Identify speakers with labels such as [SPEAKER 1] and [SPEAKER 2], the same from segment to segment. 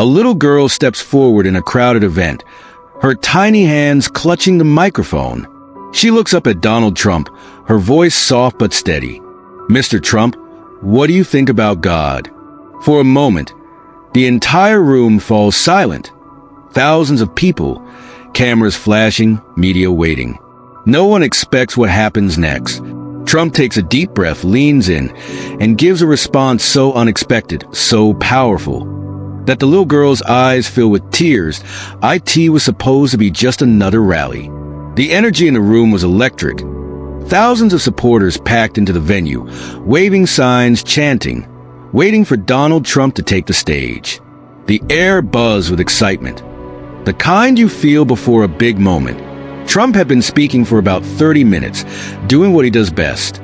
[SPEAKER 1] A little girl steps forward in a crowded event, her tiny hands clutching the microphone. She looks up at Donald Trump, her voice soft but steady. "Mr. Trump, what do you think about God?" For a moment, the entire room falls silent. Thousands of people, cameras flashing, media waiting. No one expects what happens next. Trump takes a deep breath, leans in, and gives a response so unexpected, so powerful, that the little girl's eyes fill with tears. It was supposed to be just another rally. The energy in the room was electric. Thousands of supporters packed into the venue, waving signs, chanting, waiting for Donald Trump to take the stage. The air buzzed with excitement, the kind you feel before a big moment. Trump had been speaking for about 30 minutes, doing what he does best,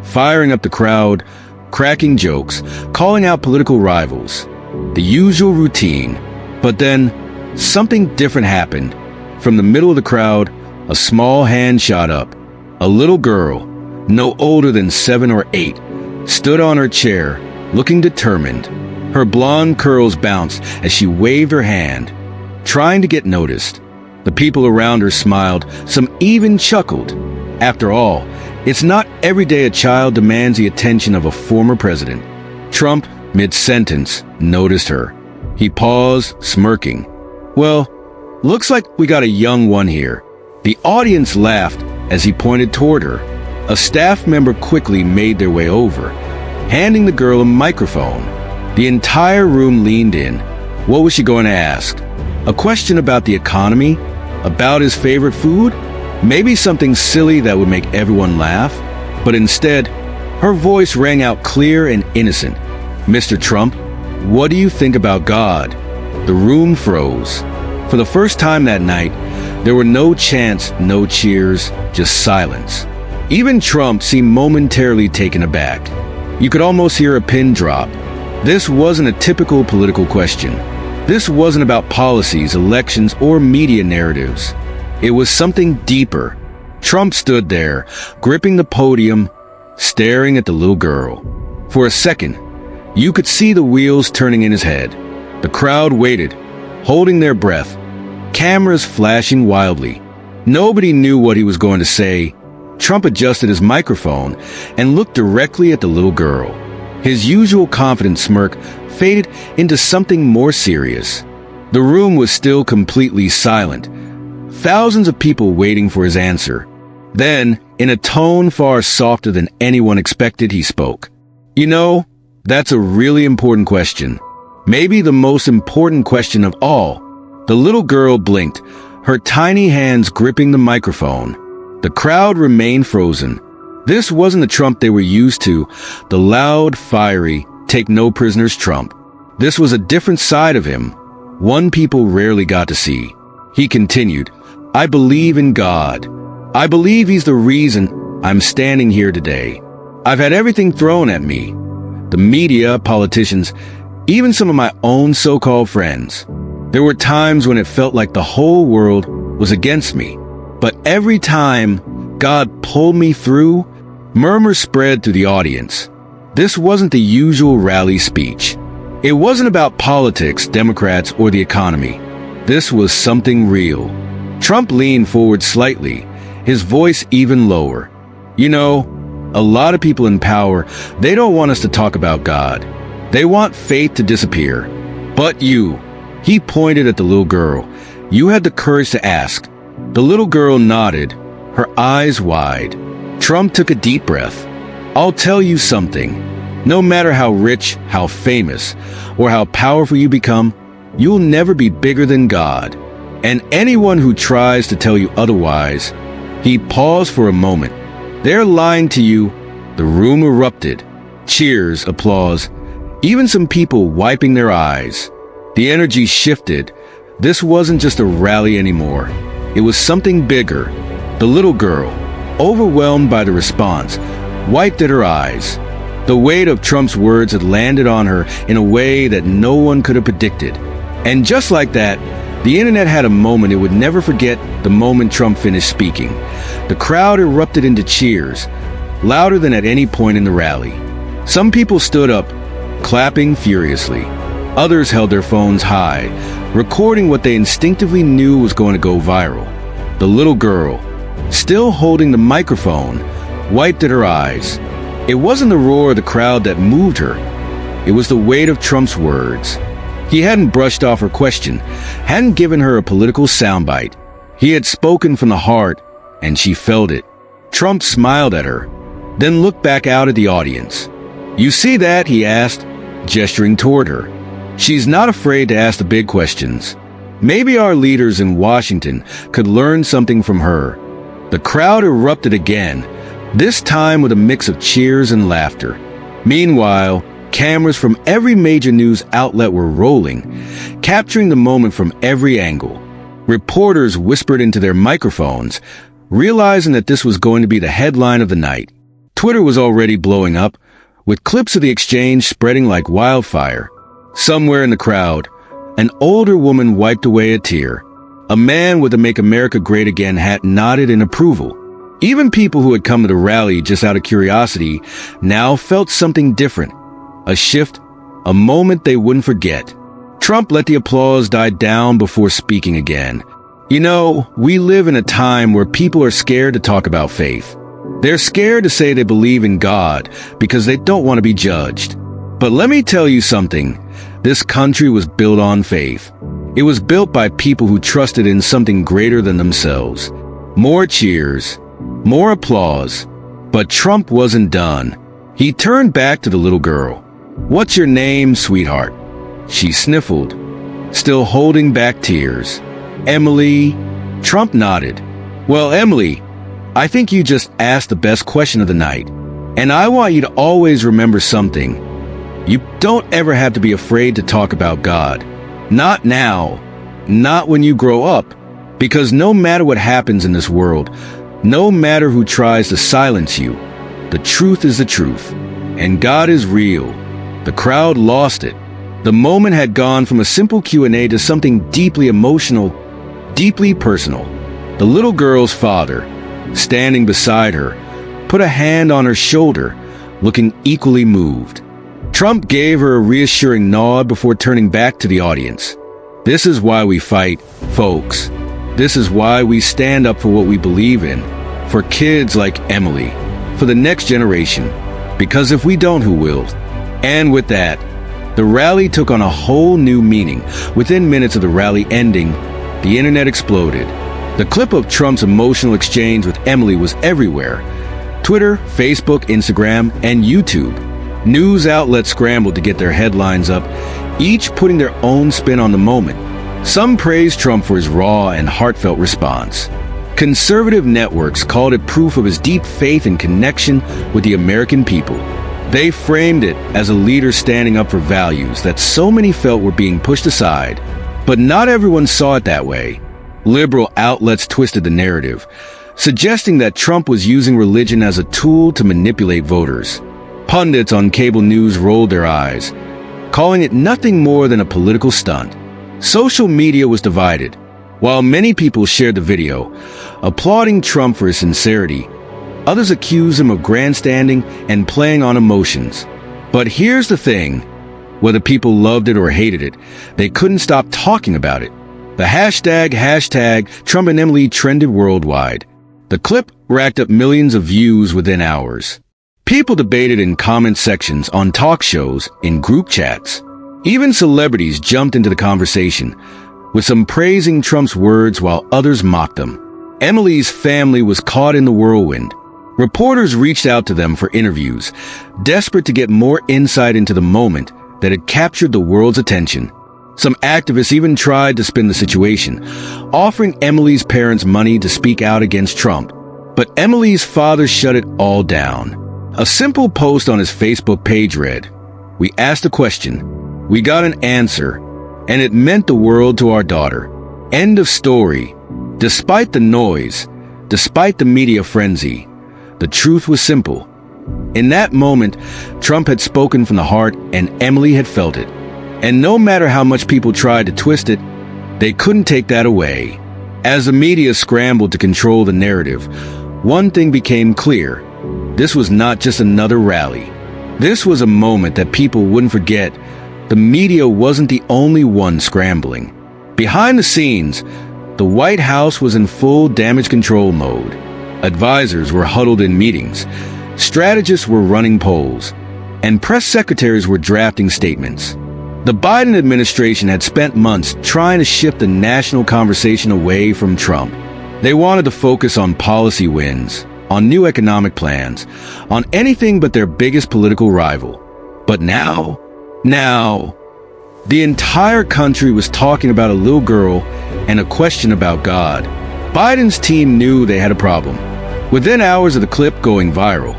[SPEAKER 1] firing up the crowd, cracking jokes, calling out political rivals. The usual routine. But then, something different happened. From the middle of the crowd, a small hand shot up. A little girl, no older than 7 or 8, stood on her chair, looking determined. Her blonde curls bounced as she waved her hand, trying to get noticed. The people around her smiled, some even chuckled. After all, it's not every day a child demands the attention of a former president. Trump, mid-sentence, noticed her. He paused, smirking. "Well, looks like we got a young one here." The audience laughed as he pointed toward her. A staff member quickly made their way over, handing the girl a microphone. The entire room leaned in. What was she going to ask? A question about the economy? About his favorite food? Maybe something silly that would make everyone laugh? But instead, her voice rang out clear and innocent. "Mr. Trump, what do you think about God?" The room froze. For the first time that night, there were no chants, no cheers, just silence. Even Trump seemed momentarily taken aback. You could almost hear a pin drop. This wasn't a typical political question. This wasn't about policies, elections, or media narratives. It was something deeper. Trump stood there, gripping the podium, staring at the little girl. For a second, you could see the wheels turning in his head. The crowd waited, holding their breath, cameras flashing wildly. Nobody knew what he was going to say. Trump adjusted his microphone and looked directly at the little girl. His usual confident smirk faded into something more serious. The room was still completely silent. Thousands of people waiting for his answer. Then, in a tone far softer than anyone expected, he spoke. "You know, that's a really important question. Maybe the most important question of all." The little girl blinked, her tiny hands gripping the microphone. The crowd remained frozen. This wasn't the Trump they were used to, the loud, fiery, take-no-prisoners Trump. This was a different side of him, one people rarely got to see. He continued, "I believe in God. I believe he's the reason I'm standing here today. I've had everything thrown at me. The media, politicians, even some of my own so-called friends. There were times when it felt like the whole world was against me. But every time God pulled me through," murmurs spread through the audience. This wasn't the usual rally speech. It wasn't about politics, Democrats, or the economy. This was something real. Trump leaned forward slightly, his voice even lower. "You know, a lot of people in power, they don't want us to talk about God. They want faith to disappear. But you," he pointed at the little girl, "you had the courage to ask." The little girl nodded, her eyes wide. Trump took a deep breath. "I'll tell you something. No matter how rich, how famous, or how powerful you become, you'll never be bigger than God. And anyone who tries to tell you otherwise," he paused for a moment, "they're lying to you." The room erupted. Cheers, applause, even some people wiping their eyes. The energy shifted. This wasn't just a rally anymore. It was something bigger. The little girl, overwhelmed by the response, wiped at her eyes. The weight of Trump's words had landed on her in a way that no one could have predicted. And just like that, the internet had a moment it would never forget, the moment Trump finished speaking. The crowd erupted into cheers, louder than at any point in the rally. Some people stood up, clapping furiously. Others held their phones high, recording what they instinctively knew was going to go viral. The little girl, still holding the microphone, wiped at her eyes. It wasn't the roar of the crowd that moved her. It was the weight of Trump's words. He hadn't brushed off her question, hadn't given her a political soundbite. He had spoken from the heart, and she felt it. Trump smiled at her, then looked back out at the audience. "You see that?" he asked, gesturing toward her. "She's not afraid to ask the big questions. Maybe our leaders in Washington could learn something from her." The crowd erupted again, this time with a mix of cheers and laughter. Meanwhile, cameras from every major news outlet were rolling, capturing the moment from every angle. Reporters whispered into their microphones, realizing that this was going to be the headline of the night. Twitter was already blowing up, with clips of the exchange spreading like wildfire. Somewhere in the crowd, an older woman wiped away a tear. A man with a "Make America Great Again" hat nodded in approval. Even people who had come to the rally just out of curiosity now felt something different. A shift, a moment they wouldn't forget. Trump let the applause die down before speaking again. "You know, we live in a time where people are scared to talk about faith. They're scared to say they believe in God because they don't want to be judged. But let me tell you something. This country was built on faith. It was built by people who trusted in something greater than themselves." More cheers, more applause. But Trump wasn't done. He turned back to the little girl. "What's your name, sweetheart?" She sniffled, still holding back tears. "Emily." Trump nodded. "Well, Emily, I think you just asked the best question of the night. And I want you to always remember something. You don't ever have to be afraid to talk about God. Not now. Not when you grow up. Because no matter what happens in this world, no matter who tries to silence you, the truth is the truth. And God is real." The crowd lost it. The moment had gone from a simple Q&A to something deeply emotional, deeply personal. The little girl's father, standing beside her, put a hand on her shoulder, looking equally moved. Trump gave her a reassuring nod before turning back to the audience. "This is why we fight, folks. This is why we stand up for what we believe in, for kids like Emily, for the next generation. Because if we don't, who will?" And with that, the rally took on a whole new meaning. Within minutes of the rally ending, the internet exploded. The clip of Trump's emotional exchange with Emily was everywhere. Twitter, Facebook, Instagram, and YouTube. News outlets scrambled to get their headlines up, each putting their own spin on the moment. Some praised Trump for his raw and heartfelt response. Conservative networks called it proof of his deep faith and connection with the American people. They framed it as a leader standing up for values that so many felt were being pushed aside. But not everyone saw it that way. Liberal outlets twisted the narrative, suggesting that Trump was using religion as a tool to manipulate voters. Pundits on cable news rolled their eyes, calling it nothing more than a political stunt. Social media was divided. While many people shared the video, applauding Trump for his sincerity, others accused him of grandstanding and playing on emotions. But here's the thing. Whether people loved it or hated it, they couldn't stop talking about it. The hashtag Trump and Emily trended worldwide. The clip racked up millions of views within hours. People debated in comment sections, on talk shows, in group chats. Even celebrities jumped into the conversation, with some praising Trump's words while others mocked them. Emily's family was caught in the whirlwind. Reporters reached out to them for interviews, desperate to get more insight into the moment that had captured the world's attention. Some activists even tried to spin the situation, offering Emily's parents money to speak out against Trump. But Emily's father shut it all down. A simple post on his Facebook page read, "We asked a question, we got an answer, and it meant the world to our daughter. End of story." Despite the noise, despite the media frenzy, the truth was simple. In that moment, Trump had spoken from the heart and Emily had felt it. And no matter how much people tried to twist it, they couldn't take that away. As the media scrambled to control the narrative, one thing became clear. This was not just another rally. This was a moment that people wouldn't forget, the media wasn't the only one scrambling. Behind the scenes, the White House was in full damage control mode. Advisors were huddled in meetings, strategists were running polls, and press secretaries were drafting statements. The Biden administration had spent months trying to shift the national conversation away from Trump. They wanted to focus on policy wins, on new economic plans, on anything but their biggest political rival. But now, the entire country was talking about a little girl and a question about God. Biden's team knew they had a problem. Within hours of the clip going viral,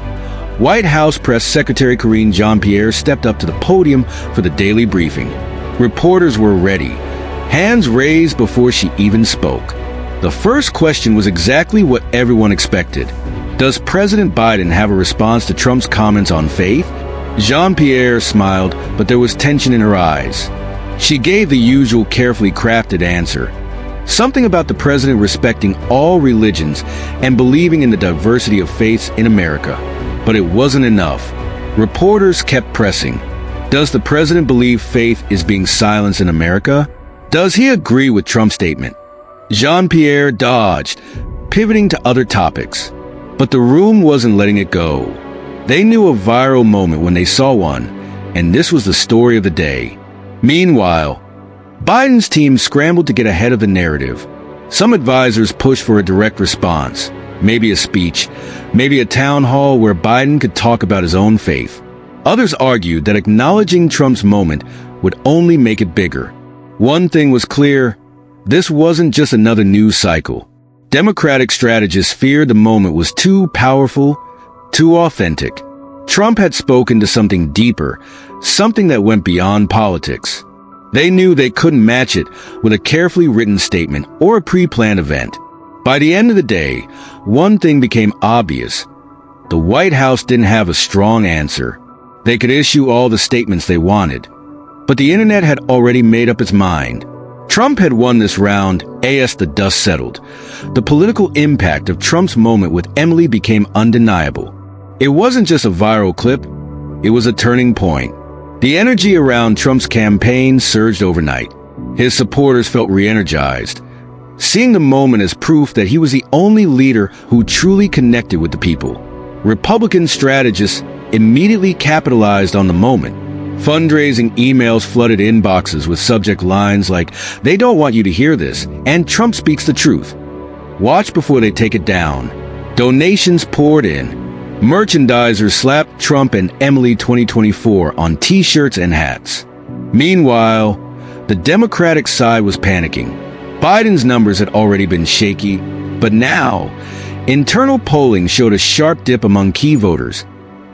[SPEAKER 1] White House Press Secretary Karine Jean-Pierre stepped up to the podium for the daily briefing. Reporters were ready, hands raised before she even spoke. The first question was exactly what everyone expected. Does President Biden have a response to Trump's comments on faith? Jean-Pierre smiled, but there was tension in her eyes. She gave the usual carefully crafted answer. Something about the president respecting all religions and believing in the diversity of faiths in America. But it wasn't enough. Reporters kept pressing. Does the president believe faith is being silenced in America? Does he agree with Trump's statement? Jean-Pierre dodged, pivoting to other topics. But the room wasn't letting it go. They knew a viral moment when they saw one, and this was the story of the day. Meanwhile, Biden's team scrambled to get ahead of the narrative. Some advisors pushed for a direct response, maybe a speech, maybe a town hall where Biden could talk about his own faith. Others argued that acknowledging Trump's moment would only make it bigger. One thing was clear, this wasn't just another news cycle. Democratic strategists feared the moment was too powerful, too authentic. Trump had spoken to something deeper, something that went beyond politics. They knew they couldn't match it with a carefully written statement or a pre-planned event. By the end of the day, one thing became obvious. The White House didn't have a strong answer. They could issue all the statements they wanted, but the internet had already made up its mind. Trump had won this round as the dust settled. The political impact of Trump's moment with Emily became undeniable. It wasn't just a viral clip, it was a turning point. The energy around Trump's campaign surged overnight. His supporters felt re-energized, seeing the moment as proof that he was the only leader who truly connected with the people. Republican strategists immediately capitalized on the moment. Fundraising emails flooded inboxes with subject lines like, "They don't want you to hear this," and "Trump speaks the truth. Watch before they take it down." Donations poured in. Merchandisers slapped Trump and Emily 2024 on t-shirts and hats. Meanwhile, the Democratic side was panicking. Biden's numbers had already been shaky, but now, internal polling showed a sharp dip among key voters,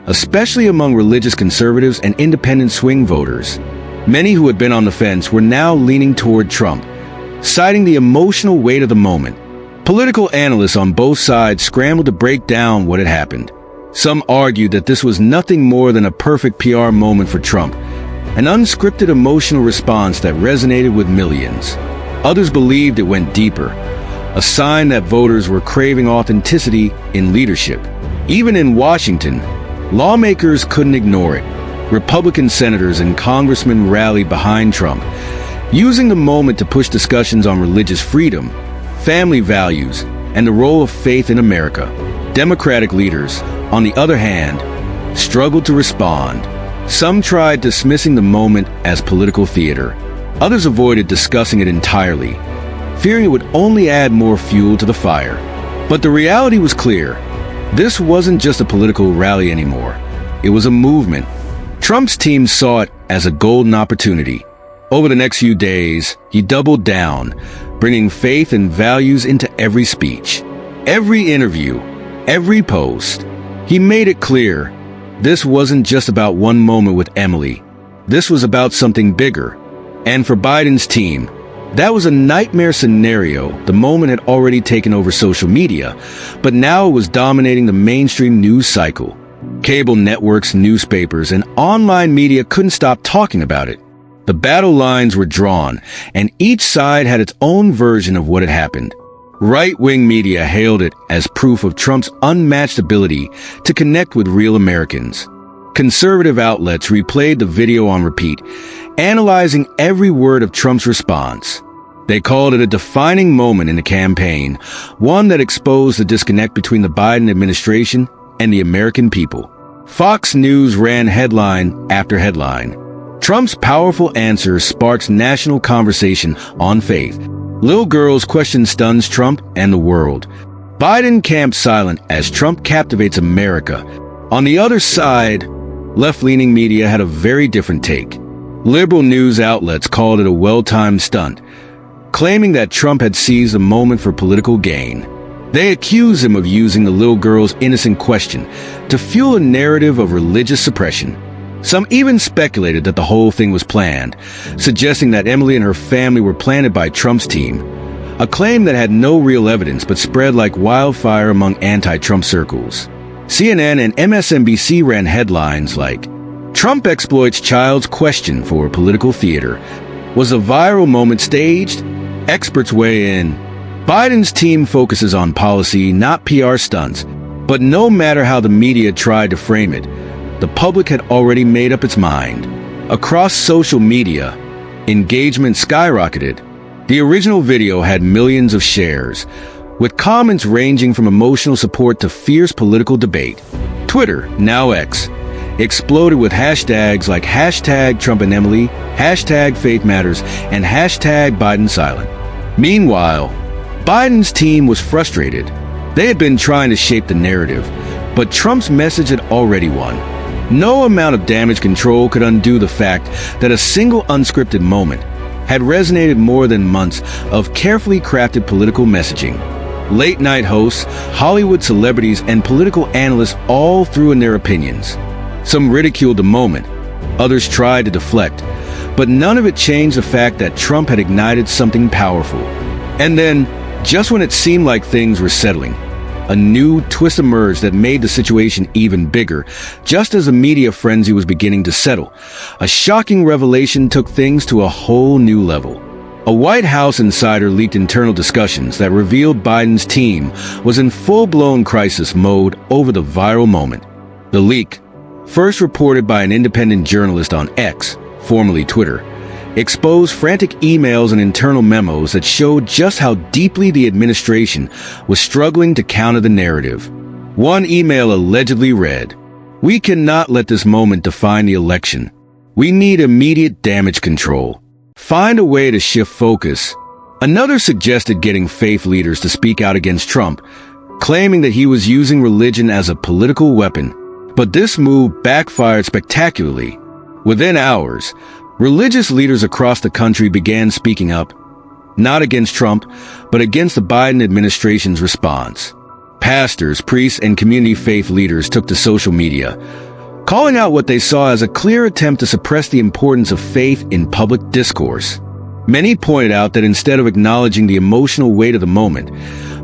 [SPEAKER 1] especially among religious conservatives and independent swing voters. Many who had been on the fence were now leaning toward Trump, citing the emotional weight of the moment. Political analysts on both sides scrambled to break down what had happened. Some argued that this was nothing more than a perfect PR moment for Trump, an unscripted emotional response that resonated with millions. Others believed it went deeper, a sign that voters were craving authenticity in leadership. Even in Washington, lawmakers couldn't ignore it. Republican senators and congressmen rallied behind Trump, using the moment to push discussions on religious freedom, family values, and the role of faith in America. Democratic leaders, on the other hand, struggled to respond. Some tried dismissing the moment as political theater. Others avoided discussing it entirely, fearing it would only add more fuel to the fire. But the reality was clear. This wasn't just a political rally anymore. It was a movement. Trump's team saw it as a golden opportunity. Over the next few days, he doubled down, bringing faith and values into every speech, every interview, every post. He made it clear, this wasn't just about one moment with Emily. This was about something bigger. And for Biden's team, that was a nightmare scenario. The moment had already taken over social media, but now it was dominating the mainstream news cycle. Cable networks, newspapers, and online media couldn't stop talking about it. The battle lines were drawn, and each side had its own version of what had happened. Right-wing media hailed it as proof of Trump's unmatched ability to connect with real Americans. Conservative outlets replayed the video on repeat, analyzing every word of Trump's response. They called it a defining moment in the campaign, one that exposed the disconnect between the Biden administration and the American people. Fox News ran headline after headline. Trump's powerful answer sparks national conversation on faith. Little girls' question stuns Trump and the world. Biden camps silent as Trump captivates America. On the other side, left-leaning media had a very different take. Liberal news outlets called it a well-timed stunt, claiming that Trump had seized the moment for political gain. They accused him of using the little girl's innocent question to fuel a narrative of religious suppression. Some even speculated that the whole thing was planned, suggesting that Emily and her family were planted by Trump's team, a claim that had no real evidence but spread like wildfire among anti-Trump circles. CNN and MSNBC ran headlines like, "Trump exploits child's question for political theater. Was a viral moment staged? Experts weigh in. Biden's team focuses on policy, not PR stunts. But no matter how the media tried to frame it, the public had already made up its mind." Across social media, engagement skyrocketed. The original video had millions of shares, with comments ranging from emotional support to fierce political debate. Twitter, now X, exploded with hashtags like hashtag Trump and Emily, hashtag Faith Matters, and hashtag Biden Silent. Meanwhile, Biden's team was frustrated. They had been trying to shape the narrative, but Trump's message had already won. No amount of damage control could undo the fact that a single unscripted moment had resonated more than months of carefully crafted political messaging. Late-night hosts, Hollywood celebrities, and political analysts all threw in their opinions. Some ridiculed the moment, others tried to deflect, but none of it changed the fact that Trump had ignited something powerful. And then, just when it seemed like things were settling, a new twist emerged that made the situation even bigger. Just as the media frenzy was beginning to settle, a shocking revelation took things to a whole new level. A White House insider leaked internal discussions that revealed Biden's team was in full-blown crisis mode over the viral moment. The leak, first reported by an independent journalist on X, formerly Twitter, exposed frantic emails and internal memos that showed just how deeply the administration was struggling to counter the narrative. One email allegedly read, "We cannot let this moment define the election. We need immediate damage control. Find a way to shift focus." Another suggested getting faith leaders to speak out against Trump, claiming that he was using religion as a political weapon. But this move backfired spectacularly. Within hours, religious leaders across the country began speaking up, not against Trump, but against the Biden administration's response. Pastors, priests, and community faith leaders took to social media, calling out what they saw as a clear attempt to suppress the importance of faith in public discourse. Many pointed out that instead of acknowledging the emotional weight of the moment,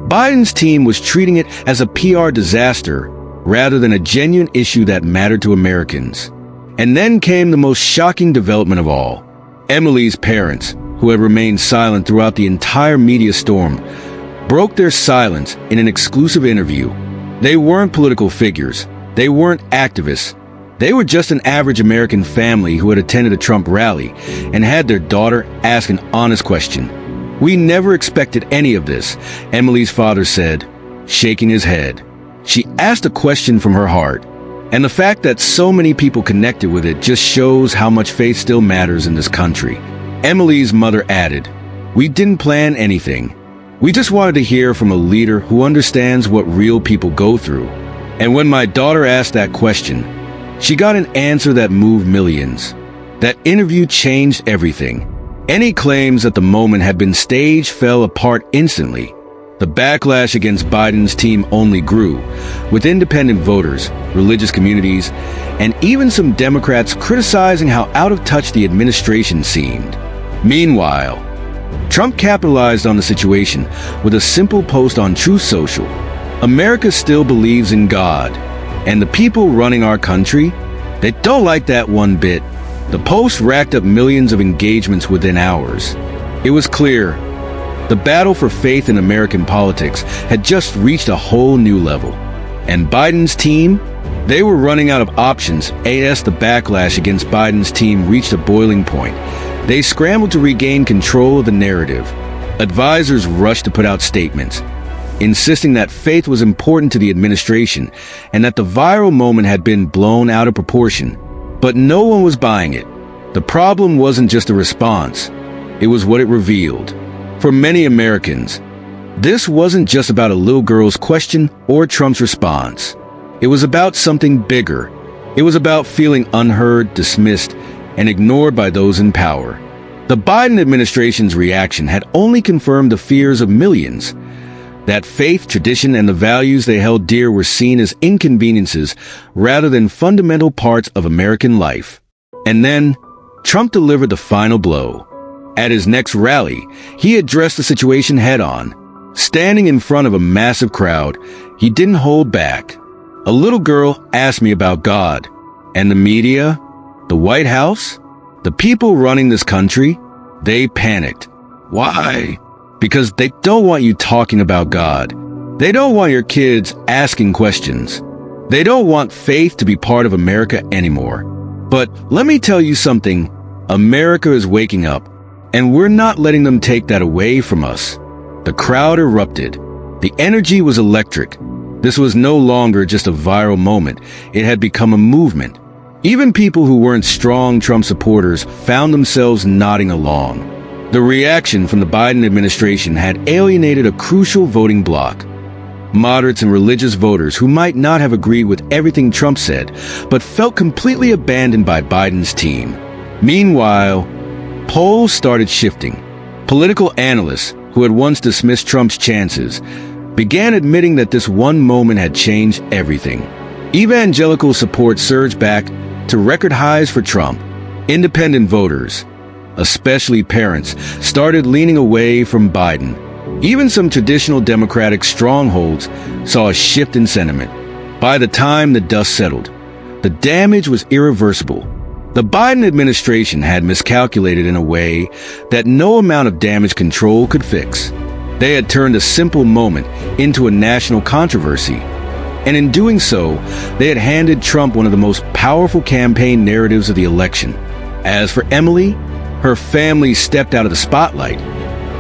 [SPEAKER 1] Biden's team was treating it as a PR disaster rather than a genuine issue that mattered to Americans. And then came the most shocking development of all. Emily's parents, who had remained silent throughout the entire media storm, broke their silence in an exclusive interview. They weren't political figures. They weren't activists. They were just an average American family who had attended a Trump rally and had their daughter ask an honest question. "We never expected any of this," Emily's father said, shaking his head. She asked a question from her heart. And the fact that so many people connected with it just shows how much faith still matters in this country. Emily's mother added, "We didn't plan anything. We just wanted to hear from a leader who understands what real people go through." And when my daughter asked that question, she got an answer that moved millions. That interview changed everything. Any claims that the moment had been staged fell apart instantly. The backlash against Biden's team only grew, with independent voters, religious communities, and even some Democrats criticizing how out of touch the administration seemed. Meanwhile, Trump capitalized on the situation with a simple post on Truth Social. "America still believes in God, and the people running our country, they don't like that one bit." The post racked up millions of engagements within hours. It was clear the battle for faith in American politics had just reached a whole new level. And Biden's team, They were running out of options as the backlash against Biden's team reached a boiling point. They scrambled to regain control of the narrative. Advisors rushed to put out statements, insisting that faith was important to the administration and that the viral moment had been blown out of proportion. But no one was buying it. The problem wasn't just a response. It was what it revealed. For many Americans, this wasn't just about a little girl's question or Trump's response. It was about something bigger. It was about feeling unheard, dismissed, and ignored by those in power. The Biden administration's reaction had only confirmed the fears of millions. That faith, tradition, and the values they held dear were seen as inconveniences rather than fundamental parts of American life. And then, Trump delivered the final blow. At his next rally, he addressed the situation head-on. Standing in front of a massive crowd, he didn't hold back. A little girl asked me about God. And the media? The White House? The people running this country? They panicked. Why? Because they don't want you talking about God. They don't want your kids asking questions. They don't want faith to be part of America anymore. But let me tell you something. America is waking up, and we're not letting them take that away from us. The crowd erupted. The energy was electric. This was no longer just a viral moment. It had become a movement. Even people who weren't strong Trump supporters found themselves nodding along. The reaction from the Biden administration had alienated a crucial voting bloc. Moderates and religious voters who might not have agreed with everything Trump said, but felt completely abandoned by Biden's team. Meanwhile, polls started shifting. Political analysts, who had once dismissed Trump's chances, began admitting that this one moment had changed everything. Evangelical support surged back to record highs for Trump. Independent voters, especially parents, started leaning away from Biden. Even some traditional Democratic strongholds saw a shift in sentiment. By the time the dust settled, the damage was irreversible. The Biden administration had miscalculated in a way that no amount of damage control could fix. They had turned a simple moment into a national controversy. And in doing so, they had handed Trump one of the most powerful campaign narratives of the election. As for Emily, her family stepped out of the spotlight,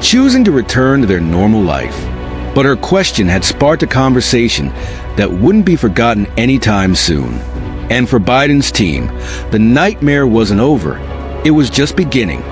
[SPEAKER 1] choosing to return to their normal life. But her question had sparked a conversation that wouldn't be forgotten anytime soon. And for Biden's team, the nightmare wasn't over. It was just beginning.